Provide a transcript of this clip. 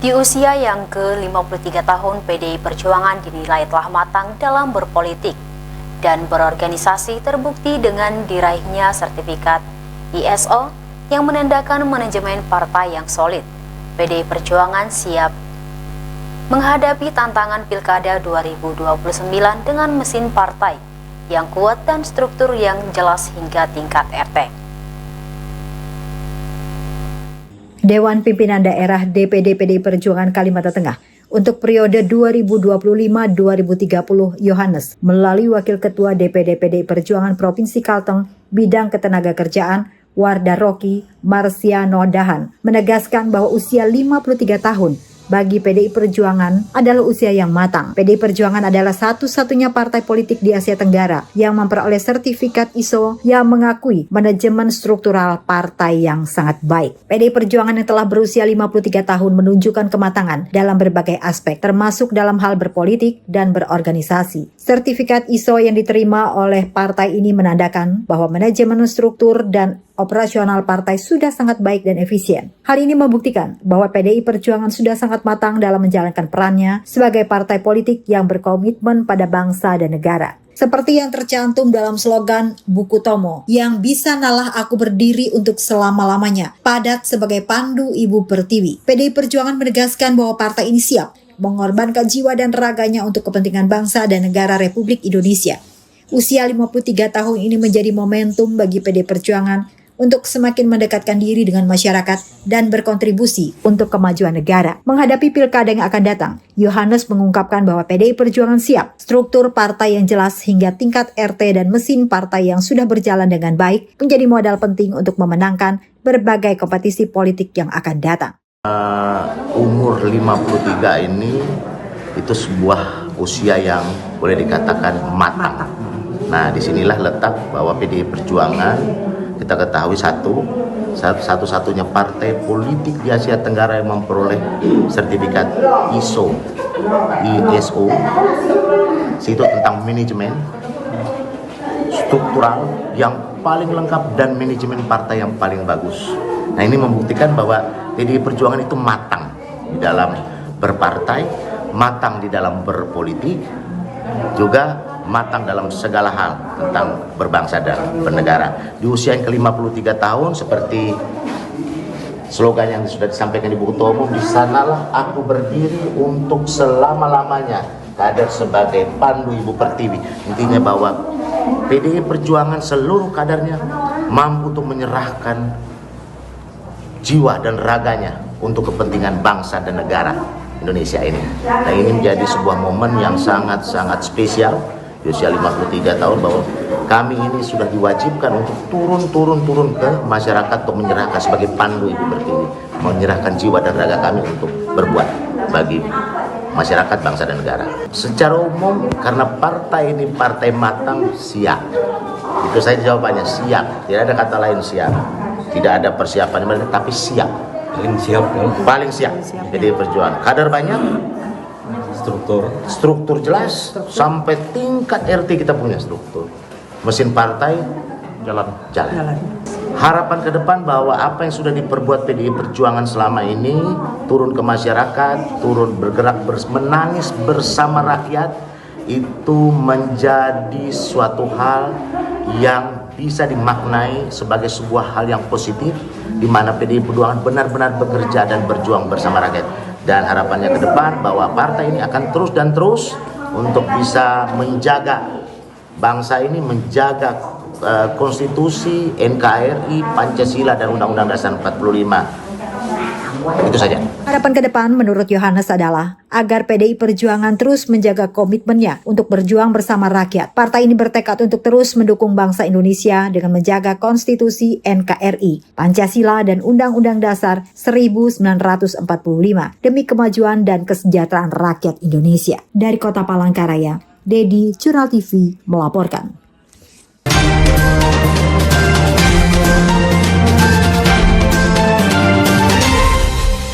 Di usia yang ke-53 tahun, PDI Perjuangan dinilai telah matang dalam berpolitik dan berorganisasi, terbukti dengan diraihnya sertifikat ISO yang menandakan manajemen partai yang solid. PDI Perjuangan siap menghadapi tantangan Pilkada 2029 dengan mesin partai yang kuat dan struktur yang jelas hingga tingkat RT. Dewan Pimpinan Daerah DPD PDI Perjuangan Kalimantan Tengah untuk periode 2025-2030 Yohanes melalui Wakil Ketua DPD PDI Perjuangan Provinsi Kalteng Bidang Ketenagakerjaan Wardah Rocky Marsiano Dahan menegaskan bahwa usia 53 tahun bagi PDI Perjuangan adalah usia yang matang. PDI Perjuangan adalah satu-satunya partai politik di Asia Tenggara yang memperoleh sertifikat ISO yang mengakui manajemen struktural partai yang sangat baik. PDI Perjuangan yang telah berusia 53 tahun menunjukkan kematangan dalam berbagai aspek, termasuk dalam hal berpolitik dan berorganisasi. Sertifikat ISO yang diterima oleh partai ini menandakan bahwa manajemen struktur dan operasional partai sudah sangat baik dan efisien. Hal ini membuktikan bahwa PDI Perjuangan sudah sangat matang dalam menjalankan perannya sebagai partai politik yang berkomitmen pada bangsa dan negara. Seperti yang tercantum dalam slogan Buku Tomo, yang bisa nalah aku berdiri untuk selama-lamanya, padat sebagai pandu Ibu Pertiwi. PDI Perjuangan menegaskan bahwa partai ini siap mengorbankan jiwa dan raganya untuk kepentingan bangsa dan negara Republik Indonesia. Usia 53 tahun ini menjadi momentum bagi PDI Perjuangan untuk semakin mendekatkan diri dengan masyarakat dan berkontribusi untuk kemajuan negara. Menghadapi pilkada yang akan datang, Yohanes mengungkapkan bahwa PDI Perjuangan siap, struktur partai yang jelas hingga tingkat RT dan mesin partai yang sudah berjalan dengan baik menjadi modal penting untuk memenangkan berbagai kompetisi politik yang akan datang. Umur 53 ini itu sebuah usia yang boleh dikatakan matang. Nah, disinilah letak bahwa PDI Perjuangan kita ketahui satu-satunya partai politik di Asia Tenggara yang memperoleh sertifikat ISO itu tentang manajemen struktural yang paling lengkap dan manajemen partai yang paling bagus. Nah, ini membuktikan bahwa PDI Perjuangan itu matang di dalam berpartai, matang di dalam berpolitik, juga matang dalam segala hal tentang berbangsa dan bernegara. Di usia yang ke-53 tahun, seperti slogan yang sudah disampaikan di Buku Tomo, di sanalah aku berdiri untuk selama-lamanya, kader sebagai pandu Ibu Pertiwi. Intinya bahwa PDI Perjuangan seluruh kadernya mampu untuk menyerahkan jiwa dan raganya untuk kepentingan bangsa dan negara Indonesia ini. Nah, ini menjadi sebuah momen yang sangat-sangat spesial di usia 53 tahun bahwa kami ini sudah diwajibkan untuk turun ke masyarakat untuk menyerahkan sebagai pandu Ibu Pertiwi, menyerahkan jiwa dan raga kami untuk berbuat bagi masyarakat, bangsa dan negara. Secara umum, karena partai ini partai matang, siap. Itu saja jawabannya, siap. Tidak ada kata lain siap. Tidak ada persiapan, tapi siap. Paling siap. PDI Perjuangan. Kader banyak, struktur jelas, sampai tingkat RT kita punya struktur. Mesin partai jalan. Harapan ke depan bahwa apa yang sudah diperbuat PDI Perjuangan selama ini, turun ke masyarakat, turun bergerak, menangis bersama rakyat, itu menjadi suatu hal yang bisa dimaknai sebagai sebuah hal yang positif, di mana PDI Perjuangan benar-benar bekerja dan berjuang bersama rakyat. Dan harapannya ke depan bahwa partai ini akan terus untuk bisa menjaga bangsa ini, menjaga konstitusi, NKRI, Pancasila, dan Undang-Undang Dasar 45. Itu saja. Harapan ke depan menurut Yohanes adalah agar PDI Perjuangan terus menjaga komitmennya untuk berjuang bersama rakyat. Partai ini bertekad untuk terus mendukung bangsa Indonesia dengan menjaga konstitusi NKRI, Pancasila, dan Undang-Undang Dasar 1945 demi kemajuan dan kesejahteraan rakyat Indonesia. Dari Kota Palangkaraya, Dedi, Jurnal TV melaporkan.